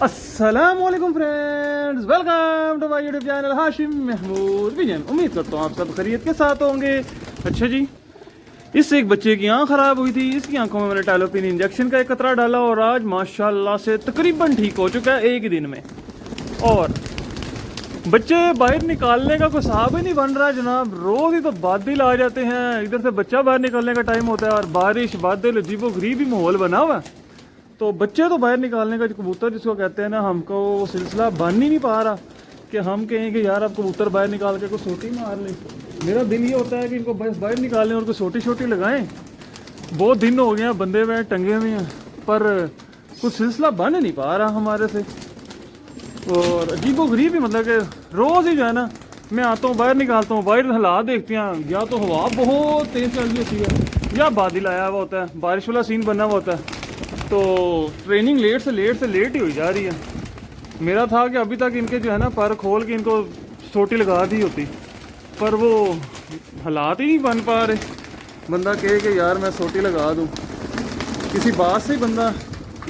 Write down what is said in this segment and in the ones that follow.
अस्सलामुअलैकुम friends, welcome to my YouTube channel Hashim Mahmood vision. उम्मीद करता हूँ आप सब खैरियत के साथ होंगे। अच्छा जी, इससे एक बच्चे की आंख खराब हुई थी, इसकी आंखों में मैंने टाइलोपिन इंजेक्शन का एक कतरा डाला और आज माशाल्लाह से तकरीबन ठीक हो चुका है एक ही दिन में। और बच्चे बाहर निकालने का कोई हिसाब ही नहीं बन रहा जनाब। रोज ही तो बादल आ जाते हैं, इधर से बच्चा बाहर निकलने का टाइम होता है और बारिश बादल अजीबो गरीब ही माहौल बना हुआ है। तो बच्चे तो बाहर निकालने का कबूतर जिसको कहते हैं ना, हमको वो सिलसिला बन ही नहीं पा रहा कि हम कहें कि यार अब कबूतर बाहर निकाल के कोई सोटी मार लें। मेरा दिल ये होता है कि इनको बस बाहर निकालें और कोई सोटी छोटी लगाएं। बहुत दिन हो गए हैं बंदे में टंगे हुए हैं, पर कुछ सिलसिला बन नहीं पा रहा हमारे से। और अजीबो गरीब ही, मतलब कि रोज़ ही जो है ना, मैं आता हूँ बाहर निकालता हूँ, बाहर हालात देखते हैं, या तो हवा बहुत तेज़ चल रही होती है या बादल आया हुआ होता है, बारिश वाला सीन बना हुआ होता है। तो ट्रेनिंग लेट से लेट ही हो जा रही है। मेरा था कि अभी तक इनके जो है ना पर खोल के इनको सोटी लगा दी होती, पर वो हालात ही नहीं बन पा रहे। बंदा कहे कि यार मैं सोटी लगा दूँ, किसी बात से ही बंदा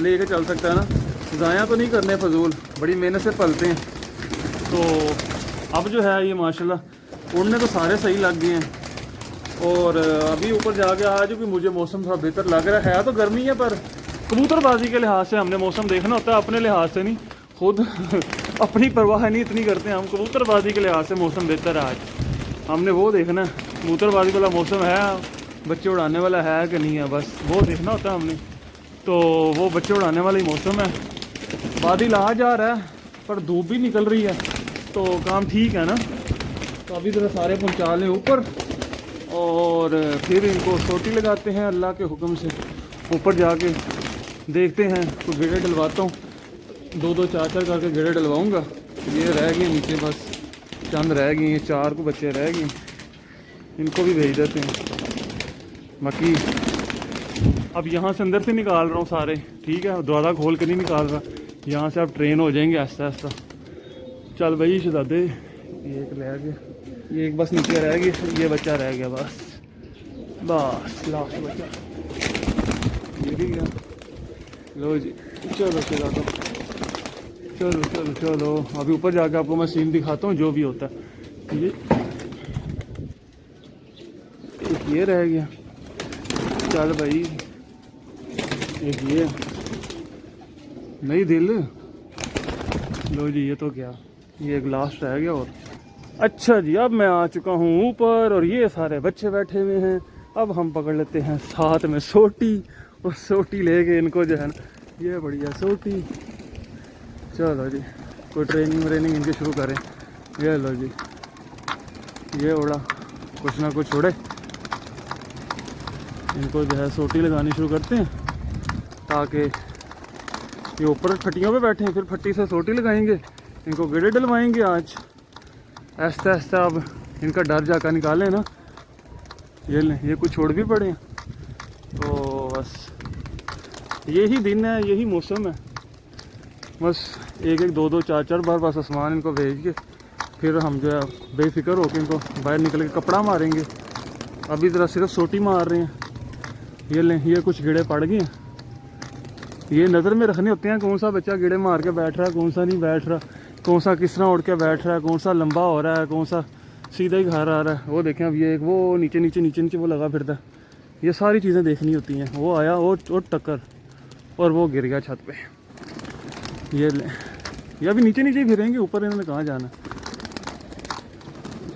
लेके चल सकता है ना, ज़ाया तो नहीं करने फजूल, बड़ी मेहनत से पलते हैं। तो अब जो है ये माशाल्लाह उड़ने तो सारे सही लग गए हैं। और अभी ऊपर जाके आज भी मुझे मौसम थोड़ा बेहतर लग रहा है। तो गर्मी है, पर कबूतरबाजी के लिहाज से हमने मौसम देखना होता है, अपने लिहाज से नहीं। खुद अपनी परवाह नहीं इतनी करते हैं हम, कबूतरबाजी के लिहाज से मौसम बेहतर है। आज हमने वो देखना है कबूतरबाजी वाला मौसम है, बच्चे उड़ाने वाला है कि नहीं है, बस वो देखना होता है हमने। तो वो बच्चे उड़ाने वाला ही मौसम है। बादल आ जा रहा है पर धूप भी निकल रही है, तो काम ठीक है ना। तो अभी ज़रा सारे पहुँचा लें ऊपर और फिर इनको सोटी लगाते हैं अल्लाह के हुक्म से। ऊपर जाके देखते हैं, तो गेड़े डलवाता हूँ, दो चार करके गेड़े डलवाऊँगा। ये रह गए नीचे, बस चंद रह गए हैं, 4 को बच्चे रह गए, इनको भी भेज देते हैं। बाकी अब यहाँ से अंदर से निकाल रहा हूँ सारे, ठीक है, दरवाज़ा खोल के नहीं निकाल रहा। यहाँ से आप ट्रेन हो जाएंगे आहिस्ता आहिस्ता। चल भाई शहजादे, ये एक रह गया, ये एक बस नीचे रह गई, ये बच्चा रह गया, बस लास्ट बच्चा ये भी गया। लो जी, चलो चला दो, चलो चलो चलो। अभी ऊपर जाके आपको मैं सीन दिखाता हूँ जो भी होता है। ये रह गया, चल भाई, एक ये नहीं दिल। लो जी, ये तो क्या, ये एक लास्ट रह गया। और अच्छा जी, अब मैं आ चुका हूँ ऊपर और ये सारे बच्चे बैठे हुए हैं। अब हम पकड़ लेते हैं साथ में सोटी, और सोटी लेके इनको जो है ना, ये बढ़िया सोटी। चलो जी, कोई ट्रेनिंग इनके शुरू करें। ये लो जी, ये उड़ा, कुछ ना कुछ उड़े, इनको जो है सोटी लगानी शुरू करते हैं, ताकि ये ऊपर फट्टियों पे बैठे हैं, फिर फट्टी से सोटी लगाएंगे, इनको गेड़े डलवाएंगे। आज ऐसा ऐसा अब इनका डर जाकर निकालें ना। ये लें, ये कुछ छोड़ भी पड़े हैं। तो बस यही दिन है, यही मौसम है। बस एक दो चार बार बस आसमान इनको भेज के फिर हम जो है बेफिक्र होकर इनको बाहर निकल के कपड़ा मारेंगे। अभी ज़रा सिर्फ सोटी मार रहे हैं। ये लें, ये कुछ कीड़े पड़ गए हैं। ये नज़र में रखने होते हैं, कौन सा बच्चा कीड़े मार के बैठ रहा है, कौन सा नहीं बैठ रहा, कौन सा किस तरह उड़ के बैठ रहा है, कौन सा लंबा हो रहा है, कौन सा सीधा ही घर आ रहा है। वो देखें, अब ये एक वो नीचे वो लगा फिरता है। ये सारी चीज़ें देखनी होती हैं। वो आया वो टक्कर और वो गिर गया छत पे। ये ले, ये अभी नीचे ही फिरेंगे, ऊपर इन्होंने कहाँ जाना।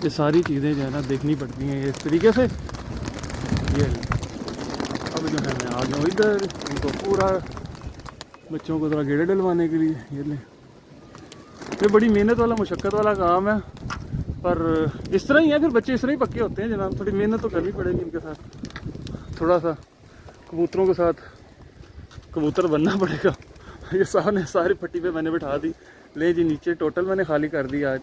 ये सारी चीज़ें जो है ना देखनी पड़ती हैं इस तरीके से। ये ले, अब जो है मैं आ गया इधर, इनको पूरा बच्चों को थोड़ा गेड़े डलवाने के लिए। ये ले, ये बड़ी मेहनत वाला मुशक्क़त वाला काम है, पर इस तरह ही है, फिर बच्चे इस तरह ही पक्के होते हैं जनाब। थोड़ी मेहनत तो करनी पड़ेगी इनके साथ, थोड़ा सा कबूतरों के साथ कबूतर बनना पड़ेगा। ये सारी पट्टी पे मैंने बिठा दी। ले जी, नीचे टोटल मैंने खाली कर दी आज।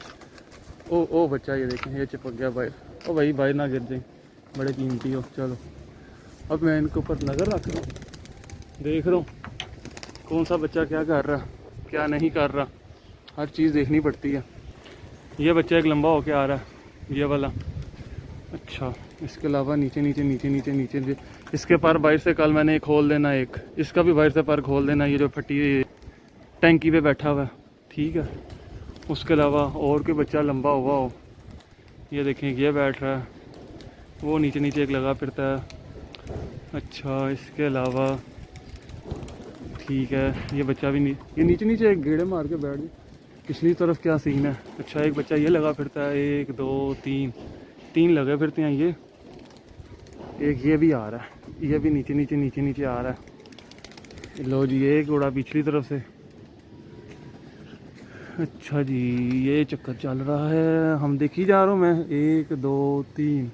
ओ बच्चा, ये देखें, ये चिपक गया बाहर। ओ भाई बाहर ना गिर जाए, बड़े कीमती हो। चलो अब मैं इनके ऊपर नज़र रख रहा हूँ, देख रहा हूँ कौन सा बच्चा क्या कर रहा, क्या नहीं कर रहा। हर चीज़ देखनी पड़ती है। ये बच्चा एक लंबा होके आ रहा है, ये वाला। अच्छा, इसके अलावा नीचे इसके पर बाहर से कल मैंने खोल देना, एक इसका भी बाहर से पर खोल देना। ये जो फटी टैंकी पे बैठा हुआ है, ठीक है। उसके अलावा और कोई बच्चा लंबा हुआ हो, ये देखें ये बैठ रहा है, वो नीचे नीचे एक लगा फिरता है। अच्छा इसके अलावा ठीक है, ये बच्चा भी ये नीचे नीचे एक गेड़े मार के बैठ गए। पिछली तरफ क्या सीन है। अच्छा एक बच्चा ये लगा फिरता है, 1 2 3 लगे फिरते हैं ये। एक ये भी आ रहा है, ये भी नीचे नीचे नीचे नीचे आ रहा है। लो जी एक घोड़ा पिछली तरफ से। अच्छा जी ये चक्कर चल रहा है, हम देखी जा रहा हूँ मैं। 1 2 3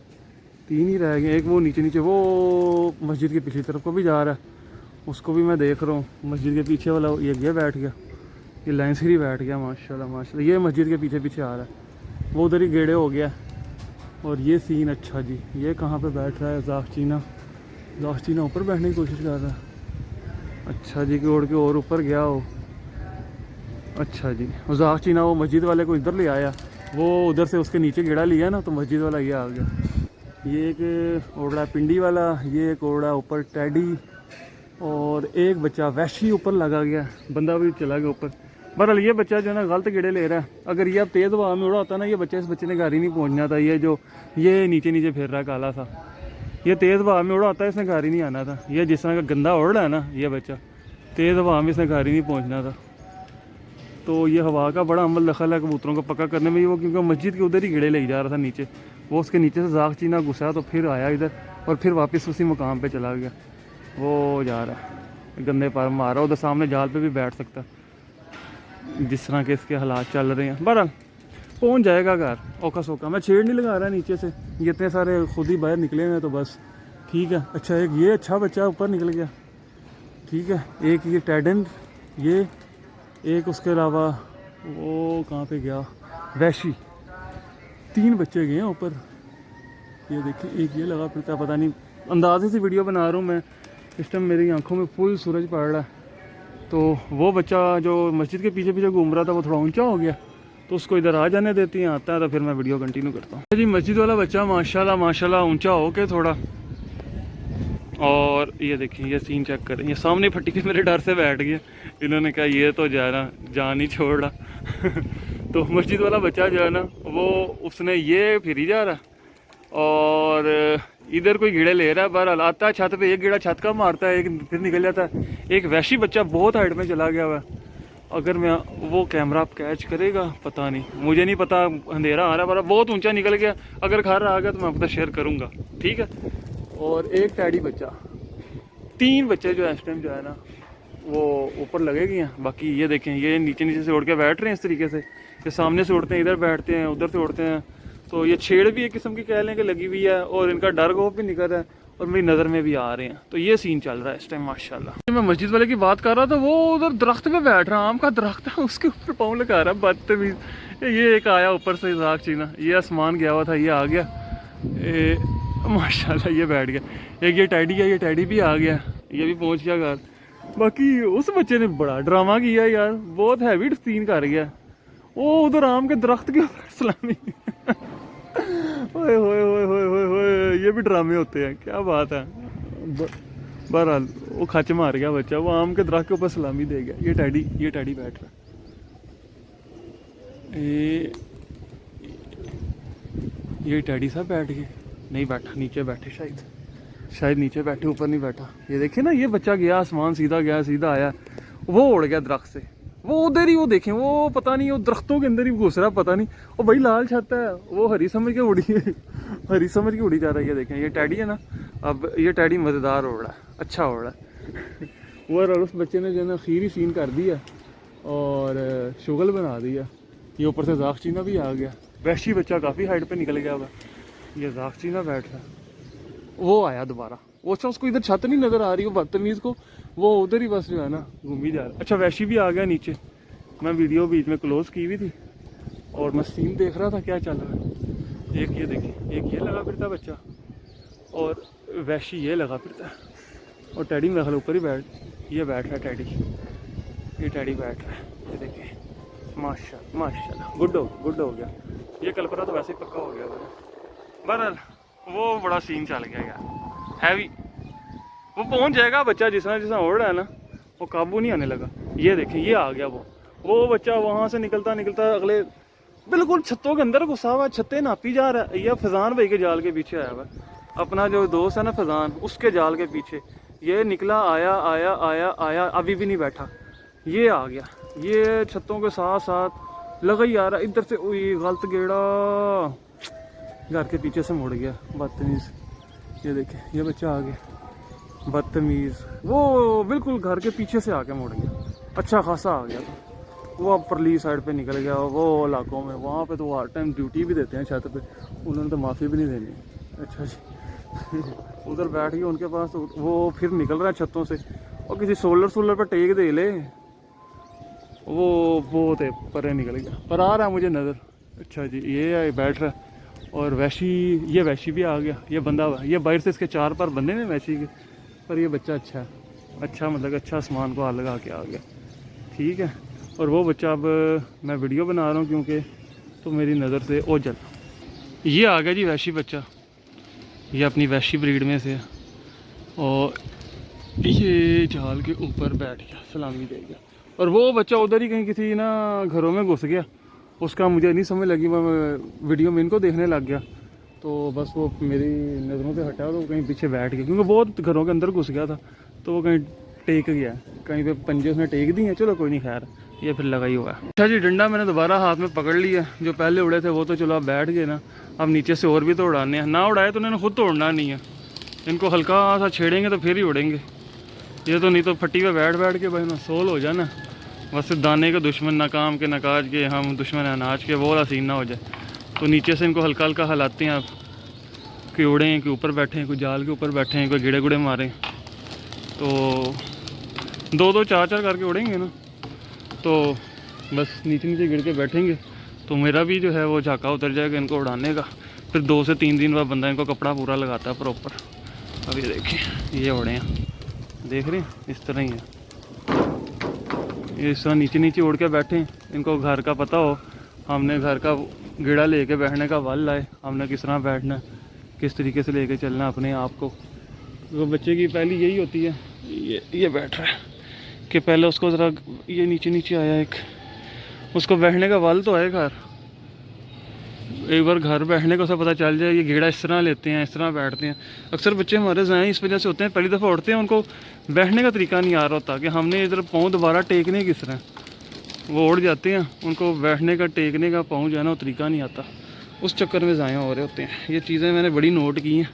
ही रह गए। एक वो नीचे नीचे वो मस्जिद के पिछली तरफ को भी जा रहा है, उसको भी मैं देख रहा हूँ। मस्जिद के पीछे वाला ये बैठ गया, ये लाइन से ही बैठ गया। माशाल्लाह माशाल्लाह, ये मस्जिद के पीछे पीछे आ रहा है, वो उधर ही गेड़े हो गया। और ये सीन अच्छा जी, ये कहाँ पे बैठ रहा है? जाखचीना ऊपर बैठने की कोशिश कर रहा है। अच्छा जी कि उड़ के और ऊपर गया हो। अच्छा जी जाखचीना वो मस्जिद वाले को इधर ले आया, वो उधर से उसके नीचे गेड़ा लिया ना, तो मस्जिद वाला ये आ गया। ये एक उड़ रहा है पिंडी वाला, ये एक उड़ रहा है ऊपर टैडी, और एक बच्चा वैशी ऊपर लगा गया, बंदा भी चला गया ऊपर। बहरहाल ये बच्चा जो है ना गलत गेड़े ले रहा है। अगर ये अब तेज़ हवा में उड़ा होता ना ये बच्चा, इस बच्चे ने घर ही नहीं पहुंचना था। ये जो ये नीचे नीचे फिर रहा है काला सा, ये तेज़ हवा में उड़ा होता है, इसने घर ही नहीं आना था। ये जिस तरह का गंदा उड़ रहा है ना ये बच्चा, तेज़ हवा में इसने घर ही नहीं पहुँचना था। तो ये हवा का बड़ा अमल दखल है कबूतरों को पक्का करने में। वो क्योंकि मस्जिद के उधर ही गेड़े ले जा रहा था नीचे, वो उसके नीचे से जाखचीना घुसा तो फिर आया इधर और फिर वापस उसी मुकाम पे चला गया। वो जा रहा है गंदे पर मारा, उधर सामने जाल पे भी बैठ सकता जिस तरह के इसके हालात चल रहे हैं। बहरहाल पहुंच जाएगा घर औखा सौखा। मैं छेड़ नहीं लगा रहा नीचे से, ये इतने सारे खुद ही बाहर निकले हैं तो बस ठीक है। अच्छा एक ये अच्छा बच्चा ऊपर निकल गया, ठीक है। एक ये टैडेंट, ये एक उसके अलावा वो कहाँ पे गया वैशी, 3 बच्चे गए हैं ऊपर। ये देखिए एक ये लगा फिरता, पता नहीं, अंदाजे से वीडियो बना रहा हूँ मैं। इस टाइम मेरी आंखों में फुल सूरज पड़ रहा है। तो वो बच्चा जो मस्जिद के पीछे पीछे घूम रहा था वो थोड़ा ऊंचा हो गया, तो उसको इधर आ जाने देती हैं, आता है तो फिर मैं वीडियो कंटिन्यू करता हूँ। जी मस्जिद वाला बच्चा माशाल्लाह माशाल्लाह ऊंचा हो के थोड़ा, और ये देखिए ये सीन चेक करें। ये सामने फट्टी के मेरे डर से बैठ गया, इन्होंने कहा ये तो जान ही छोड़ रहा तो मस्जिद वाला बच्चा जो है ना वो उसने ये फिर ही जा रहा और इधर कोई गिड़े ले रहा है। बहरहाल आता है छत पे, एक गिड़ा छत का मारता है, एक फिर निकल जाता है। एक वैशी बच्चा बहुत हाइट में चला गया हुआ है। अगर मैं वो कैमरा कैच करेगा पता नहीं, मुझे नहीं पता, अंधेरा आ रहा है, बहुत ऊंचा निकल गया। अगर घर आ गया तो मैं आपको शेयर करूँगा, ठीक है। और एक टैडी बच्चा, 3 बच्चे जो है इस टाइम जो है ना वो ऊपर लगे गए हैं। बाकी ये देखें ये नीचे नीचे से उड़ के बैठ रहे हैं इस तरीके से, ये सामने से उड़ते हैं, इधर बैठते हैं, उधर से उड़ते हैं। तो ये छेड़ भी एक किस्म की कह लें कि लगी हुई है, और इनका डर खौफ भी निकल रहा है, और मेरी नज़र में भी आ रहे हैं। तो ये सीन चल रहा है इस टाइम माशाल्लाह। मैं मस्जिद वाले की बात कर रहा था, वो उधर दरख्त पे बैठ रहा, आम का दरख्त है, उसके ऊपर पाँव लगा रहा है, बदतमीज। ये एक आया ऊपर से जाखचीना, ये आसमान गया हुआ था, ये आ गया माशाल्लाह, ये बैठ गया। एक ये टैडी है, ये टैडी भी आ गया, ये भी पहुंच गया घर। बाकी उस बच्चे ने बड़ा ड्रामा किया यार, बहुत हैवी सीन कर गया। वो उधर आम के दरख्त के ऊपर सलामी ओए होए होए होए होए होए, ये भी ड्रामे होते हैं, क्या बात है। बहरहाल वो खच मार गया बच्चा, वो आम के दरख्त के ऊपर सलामी दे गया। ये टैडी बैठ रहा है, ये टैडी साहब बैठ गए, नहीं बैठा, नीचे बैठे शायद नीचे बैठे, ऊपर नहीं बैठा। ये देखिए ना ये बच्चा गया आसमान, सीधा गया सीधा आया, वो उड़ गया दरख्त से, वो उधर ही, वो देखें वो पता नहीं वो दरख्तों के अंदर ही घुस रहा, पता नहीं। वो भाई लाल छत है, वो हरी समझ के उड़ी हरी समझ के उड़ी जा रहा है। ये देखें ये टैडी है ना, अब ये टैडी मज़ेदार उड़ रहा है, अच्छा उड़ रहा है वो। और उस बच्चे ने जो है ना खीरी सीन कर दिया और शुगल बना दिया। ये ऊपर से जाखचीना भी आ गया, वैशी बच्चा काफ़ी हाइट पर निकल गया हुआ। ये जाखचीना बैठ रहा, वो आया दोबारा, वो अच्छा उसको इधर छत नहीं नज़र आ रही, वो बदतमीज़ को, वो उधर ही बस जो है ना घूम ही जा रहा है। अच्छा वैशी भी आ गया नीचे, मैं वीडियो बीच में क्लोज की हुई थी और मैं सीन देख रहा था क्या चल रहा है। एक ये देखिए, एक ये लगा फिरता बच्चा, और वैशी ये लगा फिरता, और टैडी मेरे ख्याल ऊपर ही ये बैठ रहा है टैडी, ये टैडी बैठ रहा है। ये देखिए माशाल्लाह गुड हो गया। ये कल्पना तो वैसे ही पक्का हो गया। बहरहाल वो बड़ा सीन चल गया यार, हैवी। वो पहुंच जाएगा बच्चा, जिस तरह उड़ रहा है ना, वो काबू नहीं आने लगा। ये देखें, ये आ गया वो बच्चा वहाँ से निकलता निकलता अगले बिल्कुल छतों के अंदर घुसा हुआ, छतें नापी जा रहा है। ये फैजान भाई के जाल के पीछे आया हुआ, अपना जो दोस्त है ना फैजान, उसके जाल के पीछे ये निकला, आया आया आया आया, अभी भी नहीं बैठा, ये आ गया, ये छतों के साथ साथ लगा ही आ रहा इधर से। गलत गेड़ा, घर के पीछे से मुड़ गया, बदतमीज़। ये देखें, ये बच्चा आ गया बदतमीज़, वो बिल्कुल घर के पीछे से आके मुड़ गया, अच्छा खासा आ गया था। वो अब परली साइड पे निकल गया, वो इलाकों में, वहाँ पे तो हर टाइम ड्यूटी भी देते हैं छत पे, उन्होंने तो माफ़ी भी नहीं देनी। अच्छा जी उधर बैठ गए उनके पास, तो वो फिर निकल रहा है छतों से, और किसी सोलर पर टेक दे ले, वो बहुत है परे निकल गया, पर आ रहा है मुझे नज़र। अच्छा जी, ये बैठ रहा है, और वैशी, ये वैशी भी आ गया, ये बंदा हुआ, ये बाहर से इसके 4 पर बंदे हैं वैशी के, पर ये बच्चा अच्छा है, अच्छा मतलब अच्छा आसमान को हाथ लगा के आ गया, ठीक है। और वो बच्चा, अब मैं वीडियो बना रहा हूँ क्योंकि तो मेरी नज़र से ओझल, ये आ गया जी वैशी बच्चा, ये अपनी वैशी ब्रीड में से है, और ये जाल के ऊपर बैठ गया, सलामी दे गया। और वो बच्चा उधर ही कहीं किसी ना घरों में घुस गया, उसका मुझे नहीं समझ लगी, मैं वीडियो में इनको देखने लग गया, तो बस वो मेरी नज़रों से हटा, तो कहीं पीछे बैठ गया, क्योंकि बहुत घरों के अंदर घुस गया था, तो वो कहीं टेक गया, कहीं पे पंजे उसने टेक दी हैं, चलो कोई नहीं, खैर ये फिर लगा ही हुआ है। अच्छा जी, डंडा मैंने दोबारा हाथ में पकड़ लिया, जो पहले उड़े थे वो तो चलो आप बैठ गए ना, अब नीचे से और भी तो उड़ाने हैं, ना उड़ाए तो उन्होंने खुद तो उड़ना नहीं है, इनको हल्का सा छेड़ेंगे तो फिर ही उड़ेंगे, ये तो नहीं तो फट्टी पे बैठ बैठ के भाई ना सोल हो जाए ना, बस दाने के दुश्मन, ना काम के ना काज के, हम दुश्मन अनाज के, वो वाला सीन ना हो जाए। तो नीचे से इनको हल्का हल्का हिलाते हैं आप, कि उड़ें, कि ऊपर बैठे हैं, कोई जाल के ऊपर बैठे हैं, कोई गिड़े गुड़े मारें, तो 2-2 4-4 करके उड़ेंगे ना, तो बस नीचे नीचे गिर के बैठेंगे, तो मेरा भी जो है वो झाका उतर जाएगा इनको उड़ाने का। फिर 2 से 3 दिन बाद बंदा इनको कपड़ा पूरा लगाता है प्रॉपर। अब ये देखिए, ये उड़े हैं, देख रहे हैं, इस तरह ही है, ये इस तरह नीचे नीचे उड़ के बैठे हैं। इनको घर का पता हो, हमने घर का गिड़ा लेके बैठने का वल लाए, हमने किस तरह बैठना, किस तरीके से लेके चलना अपने आप को। तो बच्चे की पहली यही होती है, ये बैठ रहा है कि पहले उसको ज़रा ये नीचे नीचे आया, एक उसको बैठने का वाल तो है घर, एक बार घर बैठने को सब पता चल जाए, ये घेड़ा इस तरह लेते हैं, इस तरह बैठते हैं। अक्सर बच्चे हमारे ज़ाएँ इस वजह से होते हैं, पहली दफ़ा उठते हैं, उनको बैठने का तरीका नहीं आ रहा होता कि हमने इधर पाँव दोबारा टेकने किस तरह, वो उड़ जाते हैं, उनको बैठने का टेकने का पाँव जो है ना वो तरीका नहीं आता, उस चक्कर में ज़ाया हो रहे होते हैं। ये चीज़ें मैंने बड़ी नोट की हैं।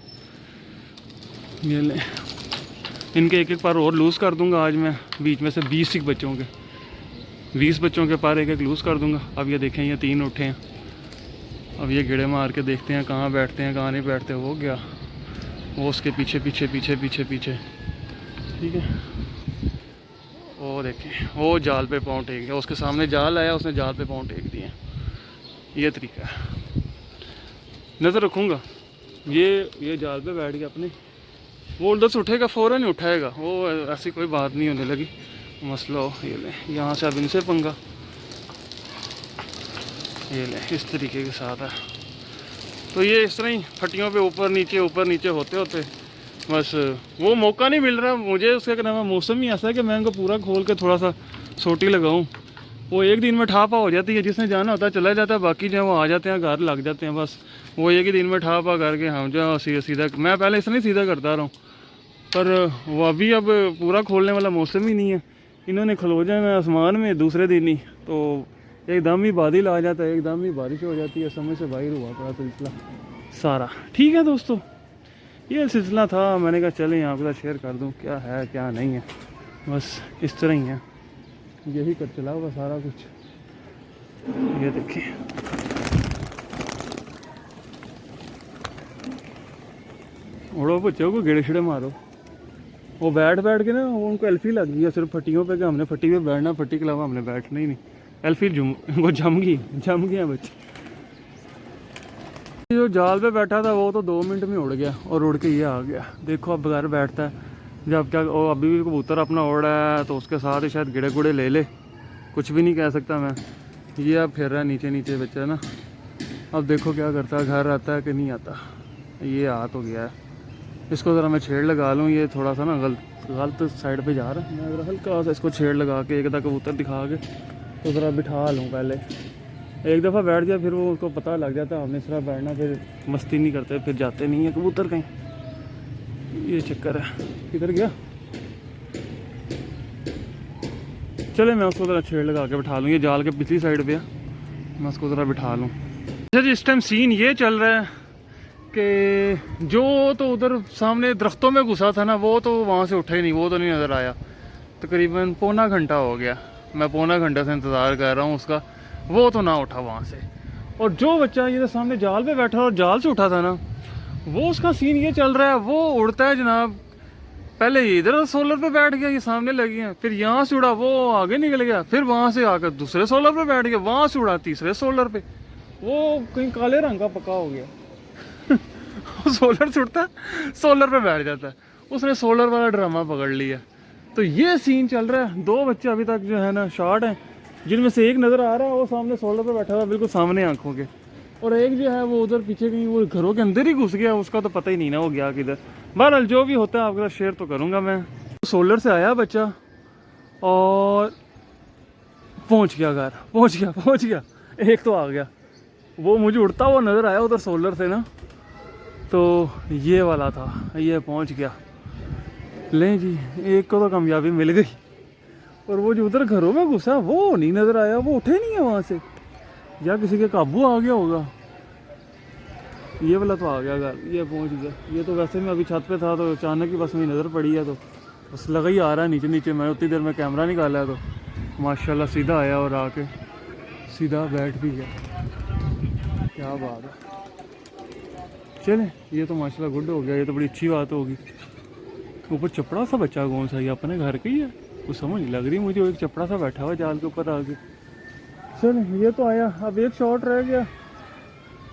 ये ले, इनके एक एक पार और लूज़ कर दूंगा आज मैं, बीच में से 20 बच्चों के 20 बच्चों के पार एक एक लूज़ कर दूंगा। अब ये देखें, ये 3 उठे हैं, अब ये गिड़े मार के देखते हैं कहाँ बैठते हैं कहाँ नहीं बैठते। वो गया, वो उसके पीछे पीछे पीछे पीछे पीछे, ठीक है। वो देखें, वो जाल पे पाँव टेक गया, उसके सामने जाल आया, उसने जाल पे पाँव टेक दिए। ये तरीका है, नज़र रखूँगा। ये जाल पे बैठ गया अपने, वो उधर से उठेगा, फ़ौरन ही उठाएगा, वो ऐसी कोई बात नहीं होने लगी मसला हो। ये ले, यहाँ से अब इनसे पंगा, ये ले, इस तरीके के साथ है। तो ये इस तरह ही फटियों पे ऊपर नीचे होते होते बस वो मौका नहीं मिल रहा मुझे, उसका क्या नाम है, मौसम ही ऐसा है कि मैं इनको पूरा खोल के थोड़ा सा सोटी लगाऊं, वो एक दिन में ठापा हो जाती है, जिसने जाना होता है चला जाता है, बाकी जो है वो आ जाते हैं, घर लग जाते हैं, बस वो एक ही दिन में ठापा करके हम जो सीधा मैं पहले इस नहीं सीधा करता रहा हूँ, पर वो अभी अब पूरा खोलने वाला मौसम ही नहीं है। इन्होंने खलो जाना आसमान में दूसरे दिन ही, तो एकदम ही बादल आ जाता है, एकदम ही बारिश हो जाती है, समझ से बाहर हुआ पड़ा सिलसिला सारा। ठीक है दोस्तों, ये सिलसिला था, मैंने कहा चलें आपके साथ शेयर कर दूं क्या है क्या नहीं है, बस इस तरह ही है, यही कर चला हुआ सारा कुछ। ये देखिए, उड़ो बच्चों को गेड़े शेड़े मारो, वो बैठ के ना उनको एल्फी लग गई है सिर्फ फट्टियों पे, कि हमने फट्टी पे बैठना, फट्टी के अलावा हमने बैठना ही नहीं, एल्फी वो जम गया बच्चे। जो जाल पे बैठा था वो तो 2 मिनट में उड़ गया, और उड़ के ये आ गया। देखो अब घर बैठता है, जब तक वो अभी भी कबूतर अपना उड़ रहा है तो उसके साथ ही शायद गिड़े गुड़े ले ले, कुछ भी नहीं कह सकता मैं। ये अब फिर रहा है नीचे बच्चा ना, अब देखो क्या करता है, घर आता है कि नहीं आता। ये आ तो गया है, इसको ज़रा मैं छेड़ लगा लूँ, ये थोड़ा सा ना गलत साइड पे जा रहा है। मैं ज़रा हल्का सा इसको छेड़ लगा के एक दफ़ा कबूतर दिखा के तो ज़रा बिठा लूँ। पहले एक दफ़ा बैठ जाए फिर वो उसको पता लग जाता है हमने इस तरह बैठना, फिर मस्ती नहीं करते, फिर जाते नहीं है कबूतर कहीं, ये चक्कर है। किधर गया? चले मैं उसको ज़रा छेड़ लगा के बिठा लूँ, ये जाल के पिछली साइड पे है, मैं उसको ज़रा बिठा लूँ। अच्छा जी, इस टाइम सीन ये चल रहा है कि जो तो उधर सामने दरख्तों में घुसा था ना, वो तो वहाँ से उठा ही नहीं, वो तो नहीं नज़र आया। तकरीबन पौना घंटा हो गया, मैं पौना घंटा से इंतज़ार कर रहा हूँ उसका, वो तो ना उठा वहाँ से। और जो बच्चा ये सामने जाल पे बैठा और जाल से उठा था ना, वो उसका सीन ये चल रहा है, वो उड़ता है जनाब, पहले इधर सोलर पे बैठ गया, ये सामने लगी है, फिर यहाँ से उड़ा, वो आगे निकल गया, फिर वहाँ से आकर दूसरे सोलर पे बैठ गया, वहाँ से उड़ा तीसरे सोलर पे, वो कहीं काले रंग का पक्का हो गया। सोलर से उड़ता सोलर पे बैठ जाता है, उसने सोलर वाला ड्रामा पकड़ लिया। तो ये सीन चल रहा है। दो बच्चे अभी तक जो है ना शॉर्ट हैं, जिनमें से एक नज़र आ रहा है वो सामने सोलर पे बैठा हुआ बिल्कुल सामने आंखों के, और एक जो है वो उधर पीछे कहीं वो घरों के अंदर ही घुस गया, उसका तो पता ही नहीं ना वो गया किधर। बहरहाल जो भी होता है आपके साथ शेयर तो करूँगा मैं। सोलर से आया बच्चा और पहुँच गया घर, पहुँच गया, एक तो आ गया, वो मुझे उड़ता हुआ नज़र आया उधर सोलर से ना, तो ये वाला था, ये पहुँच गया। लें जी, एक को तो कामयाबी मिल गई, और वो जो उधर घरों में घुसा वो नहीं नज़र आया, वो उठे नहीं है वहाँ से, या किसी के काबू आ गया होगा। ये वाला तो आ गया घर, ये पहुँच गया। ये तो वैसे मैं अभी छत पे था तो अचानक ही बस मेरी नज़र पड़ी है, तो बस लगा ही आ रहा है नीचे नीचे। मैं उतनी देर में कैमरा निकाला है तो माशाल्लाह सीधा आया और आके सीधा बैठ भी गया। क्या बात है, चले ये तो माशाल्लाह गुड हो गया, ये तो बड़ी अच्छी बात होगी। ऊपर चपड़ा सा बच्चा कौन सा, ये अपने घर का ही है, कुछ समझ नहीं लग रही मुझे, एक चपड़ा सा बैठा हुआ जाल के ऊपर आके। चल ये तो आया, अब एक शॉट रह गया,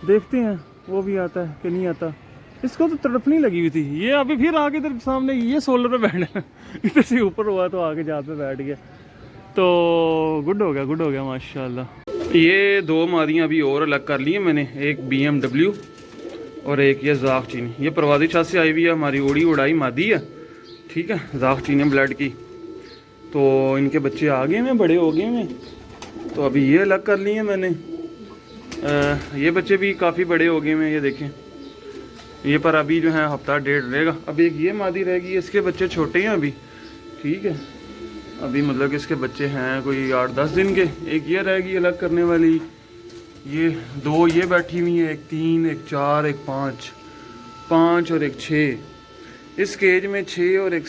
देखते हैं वो भी आता है कि नहीं आता। इसको तो तड़पनी लगी हुई थी, ये अभी फिर आके इधर सामने ये सोलर पे बैठना इधर से ऊपर हुआ तो आके जाल पे बैठ गया, तो गुड हो गया माशाल्लाह। ये दो मादियाँ अभी और अलग कर ली हैं मैंने, एक BMW और एक ये जाख चीनी। ये परवादी छत से आई हुई है, हमारी उड़ाई मादी है, ठीक है, जाख चीनी ब्लड की। तो इनके बच्चे आ गए हैं, बड़े हो गए हैं, तो अभी ये अलग कर लिए हैं मैंने। ये बच्चे भी काफ़ी बड़े हो गए हैं, ये देखें, ये पर अभी जो है हफ्ता डेढ़ रहेगा। अभी एक ये मादी रहेगी, इसके बच्चे छोटे हैं अभी, ठीक है, अभी मतलब कि इसके बच्चे हैं कोई 8-10 दिन के। एक ये रहेगी अलग करने वाली, ये दो ये बैठी हुई है, एक 3, एक 4, एक 5 और एक 6। इस केज में 6 और एक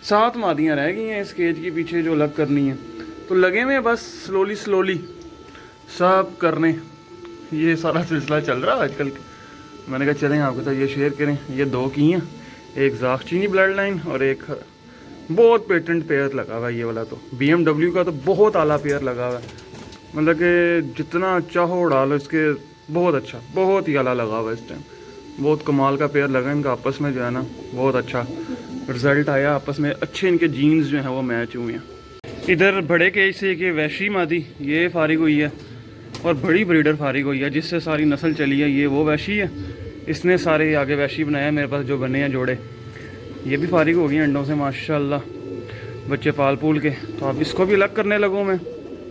7 मादियाँ रह गई हैं इस केज के पीछे जो अलग करनी है। तो लगे हुए बस स्लोली सब करने, ये सारा सिलसिला चल रहा है आजकल। मैंने कहा चलें आपके साथ ये शेयर करें। ये दो की हैं, एक जाख चीनी ब्लड लाइन और एक बहुत पेटेंट पेयर लगा हुआ है। ये वाला तो BMW का तो बहुत आला पेयर लगा हुआ है, मतलब कि जितना चाहो डालो इसके, बहुत ही आला लगा हुआ है इस टाइम। बहुत कमाल का पेयर लगा इनका, आपस में जो है ना बहुत अच्छा रिजल्ट आया, आपस में अच्छे इनके जीन्स जो हैं वो मैच हुए हैं। इधर बड़े केज से एक वैशी मादी ये फारिग हुई है और बड़ी ब्रीडर फारिग हुई है, जिससे सारी नस्ल चली है। ये वो वैशी है, इसने सारे आगे वैशी बनाया मेरे पास जो बने हैं जोड़े। ये भी फारिग हो गई अंडों से माशाल्लाह, बच्चे पाल पूल के। तो अब इसको भी अलग करने लगूँ मैं।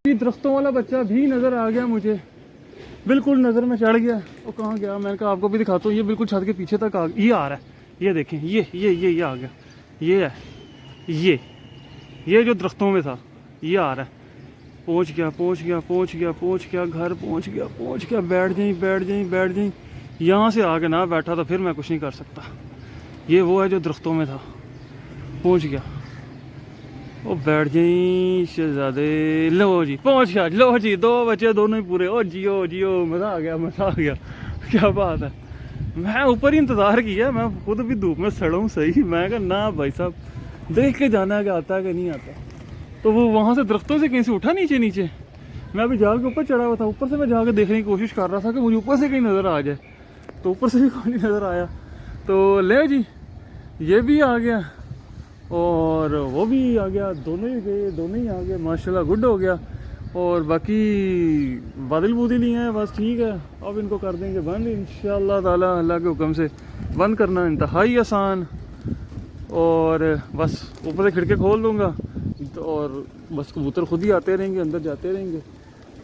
दरख्तों वाला बच्चा भी नज़र आ गया मुझे, बिल्कुल नज़र में चढ़ गया। वो कहाँ गया, मैंने कहा आपको भी दिखाता हूँ। ये बिल्कुल छत के पीछे तक ये आ रहा है, ये देखें, ये आ गया, ये है, ये जो दरख्तों में था ये आ रहा है। पहुँच गया, घर पहुँच गया। बैठ जाई। यहाँ से आके ना बैठा तो फिर मैं कुछ नहीं कर सकता। ये वो है जो दरख्तों में था, पहुँच गया। ओ बैठ जाई शहजादे, लो जी पहुँच गया, लो जी दो बच्चे दोनों ही पूरे। ओ जियो मज़ा आ गया, क्या बात है। मैं ऊपर ही इंतज़ार किया, मैं खुद भी धूप में सड़ा हूँ सही। मैं कहा ना भाई साहब देख के जाना है कि आता है कि नहीं आता। तो वो वहाँ से दरख्तों से कहीं से उठा नीचे। मैं अभी जाल के ऊपर चढ़ा हुआ था, ऊपर से मैं जाकर देखने की कोशिश कर रहा था कि मुझे ऊपर से कहीं नज़र आ जाए, तो ऊपर से भी कोई नहीं नज़र आया। तो ले जी ये भी आ गया और वो भी आ गया, दोनों ही आ गए माशाल्लाह, गुड हो गया। और बाकी बादल ही हैं बस, ठीक है। अब इनको कर देंगे बंद इंशाअल्लाह ताला अल्लाह के हुक्म से। बंद करना इंतहाई आसान, और बस ऊपर से खिड़की खोल दूँगा तो और बस कबूतर खुद ही आते रहेंगे, अंदर जाते रहेंगे।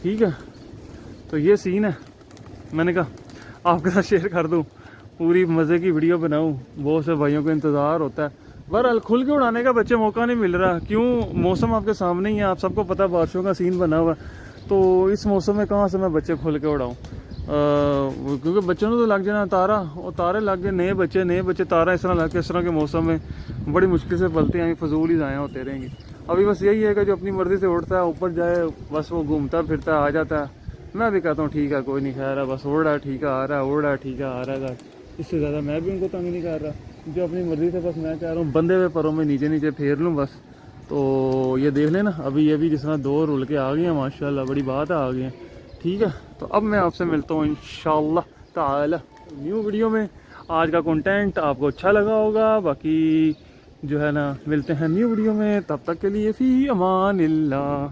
ठीक है, तो ये सीन है। मैंने कहा आपके साथ शेयर कर दूँ, पूरी मज़े की वीडियो बनाऊँ, बहुत से भाइयों को इंतज़ार होता है। बहरहाल खुल के उड़ाने का बच्चे मौका नहीं मिल रहा, क्यों? मौसम आपके सामने ही है, आप सबको पता है बारिशों का सीन बना हुआ है, तो इस मौसम में कहाँ से मैं बच्चे खुल के उड़ाऊँ? क्योंकि बच्चों ने तो लग जाना तारा, और तारे लग गए, नए बच्चे तारा इस तरह लग के, इस तरह के मौसम में बड़ी मुश्किल से पलते हैं, फजूल ही ज़ाया होते रहेंगे। अभी बस यही है कि जो अपनी मर्ज़ी से उड़ता है ऊपर जाए, बस वो घूमता फिरता आ जाता है। मैं भी कहता हूँ ठीक है, कोई नहीं, खैर है, बस उड़ रहा है ठीक है, आ रहा है, उड़ रहा है ठीक है, आ रहा है। इससे ज़्यादा मैं भी उनको तंग नहीं कर रहा, जो अपनी मर्ज़ी से, बस मैं कह रहा हूँ बंदे हुए परों में नीचे नीचे फेर लूँ बस। तो ये देख लेना, अभी ये भी जिस तरह 2 रुल के आ गए हैं, माशाल्लाह, बड़ी बात है, आ गए हैं। ठीक है, तो अब मैं आपसे मिलता हूँ इंशाल्लाह ताला न्यू वीडियो में। आज का कंटेंट आपको अच्छा लगा होगा, बाकी जो है ना, मिलते हैं न्यू वीडियो में, तब तक के लिए फ़ी अमानिल्लाह।